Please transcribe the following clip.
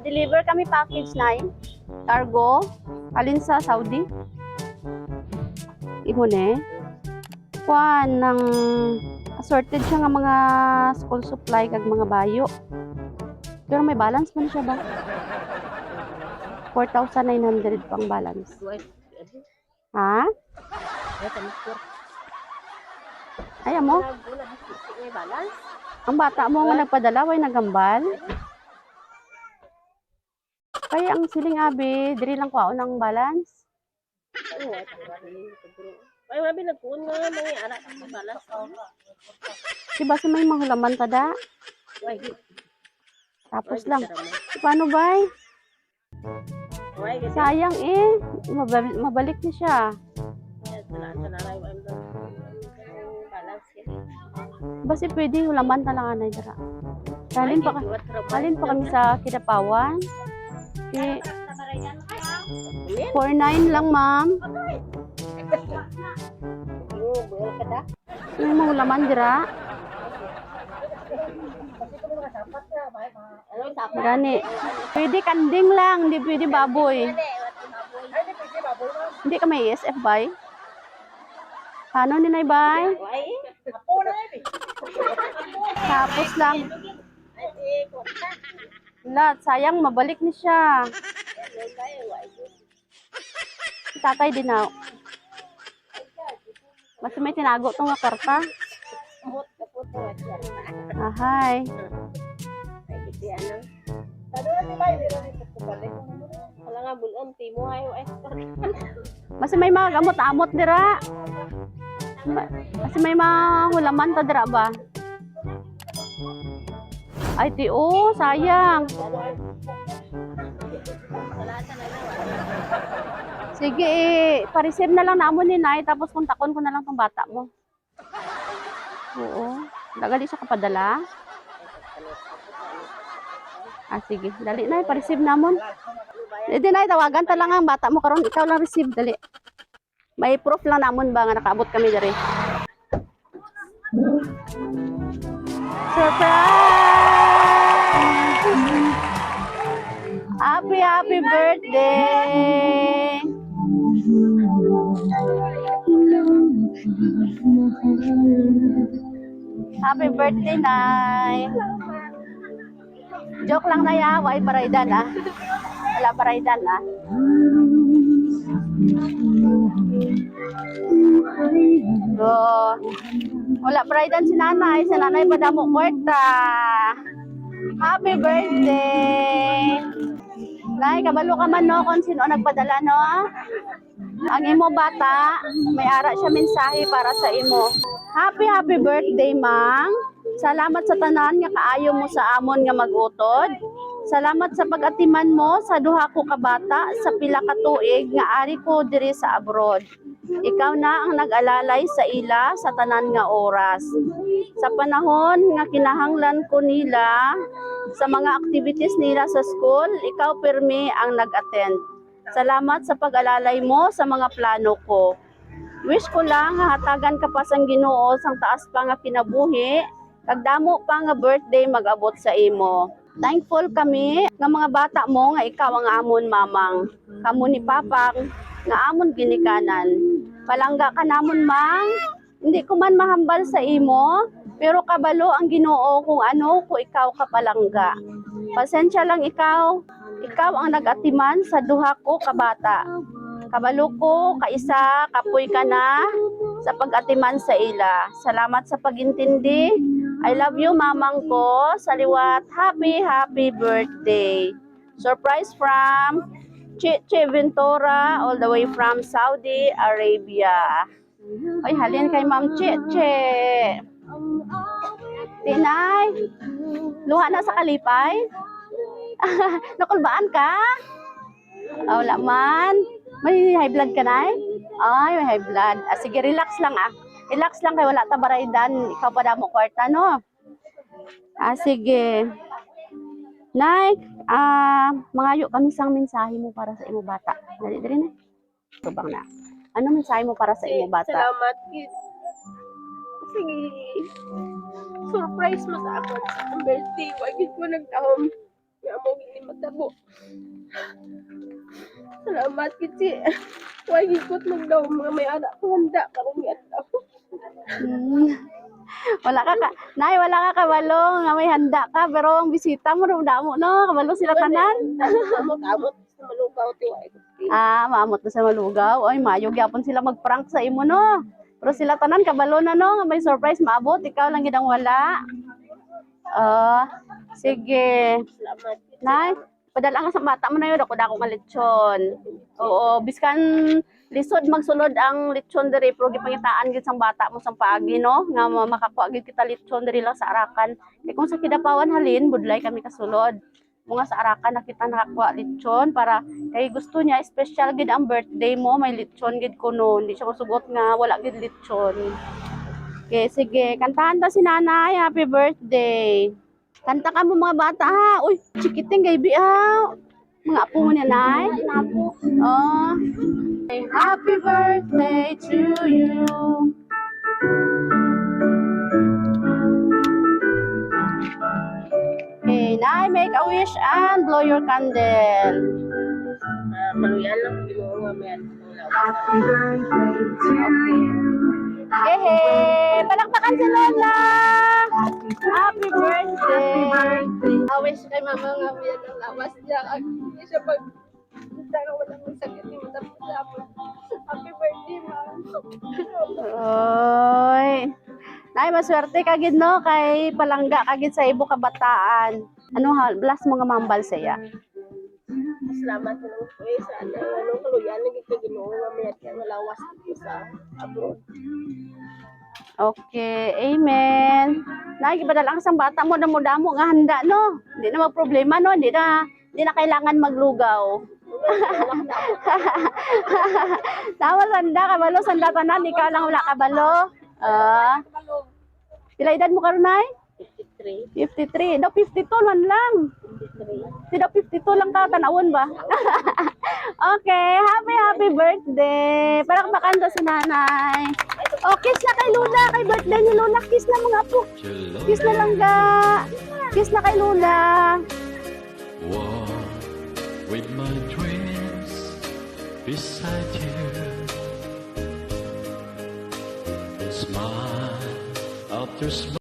Deliver kami package 9. Cargo. Alin sa Saudi. Ihune. Kuan ng assorted siya nga mga school supply kag mga bayo. Pero may balance man siya ba? 4,900 pang balance. Ha? Ayaw mo? Ang bata mo nga nagpadala, way nagambal. Kaya ang siling abi, diri lang kwaon ng balance. Ay, mabi nagkuon nga mga ara sa balas. Diba sa may mahulaman tada? Tapos lang. Paano ba? Sayang eh. Mabalik na siya. Basi pwede hulaman talaga na dira. Halin pa kami sa Kidapawan. Eh, 4,900 lang, ma'am. May mahulaman dira. Gani. Pwede kanding lang, hindi pwede baboy. Hindi ka may ESF, bay? Paano ni Nay, bay? Tapos lang. Wala, sayang, mabalik ni siya. Tatay din na. Mas may tinago itong kwarta. Ahay. Mas may mga gamot-amot dira. Mas may mga hulaman ta dira ba? Ay, tiyo, sayang. Sige, pa-receive na lang namon ni Nay, tapos kontakon ko na lang tong bata mo. Oo. Dagali siya kapadala. Ah, sige. Dali, Nay, pa-receive namon. Hindi, Nay, tawagan ta lang ang bata mo karon, ikaw lang receive, dali. May proof lang namon ba nga nakaabot kami diri. Surprise! Happy birthday! Happy birthday, Nay! Joke lang na ya, why paraidan ah. Wala paraidan ah. So, wala paraidan si nanay pa damo kwarta. Happy birthday! Nay, kabalo ka man no kung sino nagpadala no? Ang imo bata, may ara siya mensahe para sa imo. Happy birthday, Mang. Salamat sa tanan nga kaayo mo sa amon nga magutod. Salamat sa pag-atiman mo sa duha ko ka bata sa pila ka tuig nga ari ko diri sa abroad. Ikaw na ang nag-alalay sa ila sa tanan nga oras. Sa panahon nga kinahanglan ko nila sa mga activities nila sa school, ikaw pirmi ang nag-attend. Salamat sa pag-alalay mo sa mga plano ko. Wish ko lang hatagan ka pa sang Ginoo sang taas pa nga kinabuhi, kag damo pa nga birthday mag-abot sa imo. Thankful kami nga mga bata mo nga ikaw ang amon mamang. Kamo ni Papang nga amon ginikanan. Palangga ka namon, Mang. Hindi ko man mahambal sa imo, pero kabalo ang Ginoo kung ano ko ikaw ka palangga. Pasensya lang ikaw. Ikaw ang nag-atiman sa duha ko ka bata. Kabalo ko, kaisa, kapoy ka na sa pag-atiman sa ila. Salamat sa pag-intindi. I love you, mamang ko. Sa liwat, happy birthday. Surprise from Chiche Ventura, all the way from Saudi Arabia. Ay, halin kay Ma'am Chiche. Tinay, luha na sa kalipay. Nakulbaan ka? Oh, wala man. May high blood ka na? Ay, may high blood. Ah, sige, relax lang ah. Relax lang kay wala ta baraydan. Ikaw pa damo kwarta, no? Ah, sige. Nay, mangayo kami sang mensahe mo para sa imo bata. Dali na. Tubang na. Ano mensahe mo para sa imo bata? Salamat, kid. Sige. Surprise mo sa ako sa birthday. Wagit mo nagtahom. Nga mo hindi matabo. Salamat kitsi. Huwag ikot magdaw mga may anak ko handa karong adlaw. Hmm. Wala ka, Nay, wala ka kabalo nga may handa ka, pero ang bisita mo daw damo no, kabalo sila tanan. Amot sa malugaw tiwa. Maamot na sa malugaw. Ay, mayo gyapon sila mag-prank sa imo no. Pero sila tanan kabalo na no, nga may surprise maabot, ikaw lang gid ang wala. Sige. Salamat kitsi. Nay, padala ka sa bata mo na yun, ako dako nga lechon. Oo, biskan lisod magsulod ang lechon diri, pero gipangitaan gid sang bata mo sang paagi no, nga makakuha gid kita lechon diri lang sa Arakan. Kay kung sa Kidapawan halin, budlay kami kasulod. Mga sa Arakan na kita nakakuha lechon para kay gusto niya special gid ang birthday mo, may lechon gid kuno. Hindi siya masugot nga wala gid lechon. Okay, sige, kantahan ta si Nanay, happy birthday. Kanta ka mo mga bata ha. Uy, chikiting gaybi ha. Mga apo mo niya, Nay. Oh. Happy birthday to you. Okay, Nay, make a wish and blow your candle. Kaluyan lang Ginoo nga may adlaw. Happy birthday to you. Hehe, palakpakan si Lola. Happy birthday. Awes kay mama nga may ang lawas niya. Hindi siya pag kita nga walang sakit ni matapos sa ako. Happy birthday, ma'am. Oy. Nay, maswerte ka gid no kay palangga ka gid sa ibo kabataan. Ano ha, bless mo nga mambal saya. Salamat ko lang po sa anong kaluyan lang kita Ginoo nga may ang lawas dito sa abroad. Okay, amen. Nay, gipadala ka sang bata mo damo nga handa no. Hindi na problema no, hindi na kailangan maglugaw. Tama sanda kabalo sanda tanan, ikaw lang wala kabalo. Pila edad mo karon, Nay? 53. 53. Daw 52 man lang. 53. Di daw 52 lang ka, tanawon ba? Okay, happy birthday. Parang makanta si Nanay. Oh, kiss na kay Luna, kay birthday ni Luna. Kiss na mga apo. Kiss na lang ga. Kiss na kay Luna. Walk with my dreams beside you. Smile after smile.